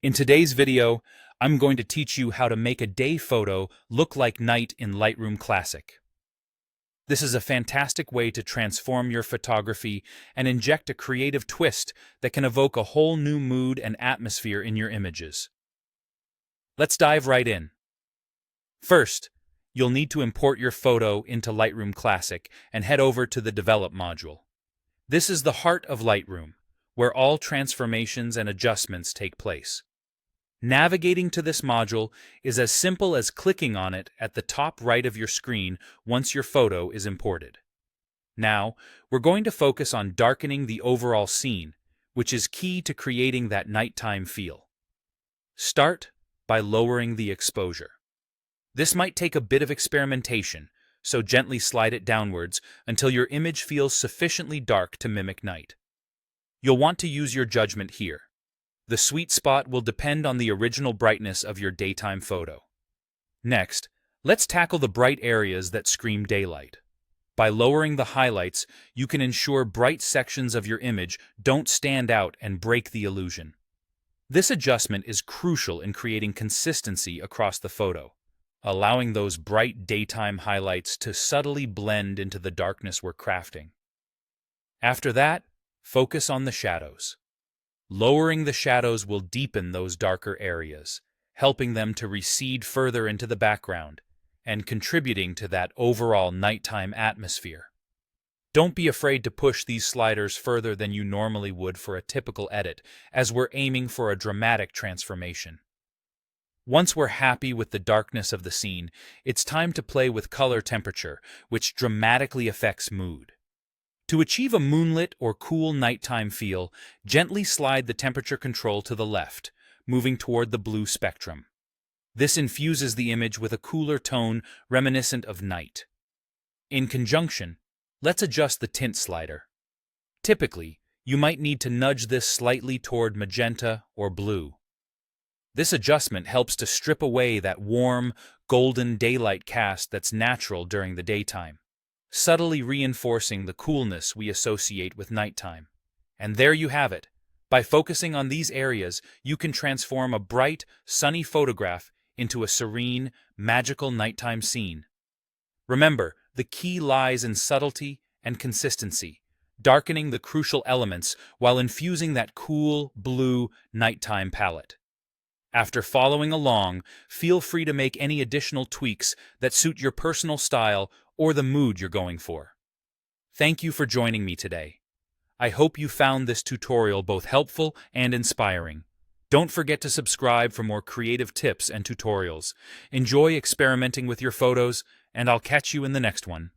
In today's video, I'm going to teach you how to make a day photo look like night in Lightroom Classic. This is a fantastic way to transform your photography and inject a creative twist that can evoke a whole new mood and atmosphere in your images. Let's dive right in. First, you'll need to import your photo into Lightroom Classic and head over to the Develop module. This is the heart of Lightroom, where all transformations and adjustments take place. Navigating to this module is as simple as clicking on it at the top right of your screen once your photo is imported. Now, we're going to focus on darkening the overall scene, which is key to creating that nighttime feel. Start by lowering the exposure. This might take a bit of experimentation, so gently slide it downwards until your image feels sufficiently dark to mimic night. You'll want to use your judgment here. The sweet spot will depend on the original brightness of your daytime photo. Next, let's tackle the bright areas that scream daylight. By lowering the highlights, you can ensure bright sections of your image don't stand out and break the illusion. This adjustment is crucial in creating consistency across the photo, allowing those bright daytime highlights to subtly blend into the darkness we're crafting. After that, focus on the shadows. Lowering the shadows will deepen those darker areas, helping them to recede further into the background and contributing to that overall nighttime atmosphere. Don't be afraid to push these sliders further than you normally would for a typical edit, as we're aiming for a dramatic transformation. Once we're happy with the darkness of the scene, it's time to play with color temperature, which dramatically affects mood. To achieve a moonlit or cool nighttime feel, gently slide the temperature control to the left, moving toward the blue spectrum. This infuses the image with a cooler tone reminiscent of night. In conjunction, let's adjust the tint slider. Typically, you might need to nudge this slightly toward magenta or blue. This adjustment helps to strip away that warm, golden daylight cast that's natural during the daytime, subtly reinforcing the coolness we associate with nighttime. And there you have it. By focusing on these areas, you can transform a bright, sunny photograph into a serene, magical nighttime scene. Remember, the key lies in subtlety and consistency, darkening the crucial elements while infusing that cool, blue, nighttime palette. After following along, feel free to make any additional tweaks that suit your personal style or the mood you're going for. Thank you for joining me today. I hope you found this tutorial both helpful and inspiring. Don't forget to subscribe for more creative tips and tutorials. Enjoy experimenting with your photos, and I'll catch you in the next one.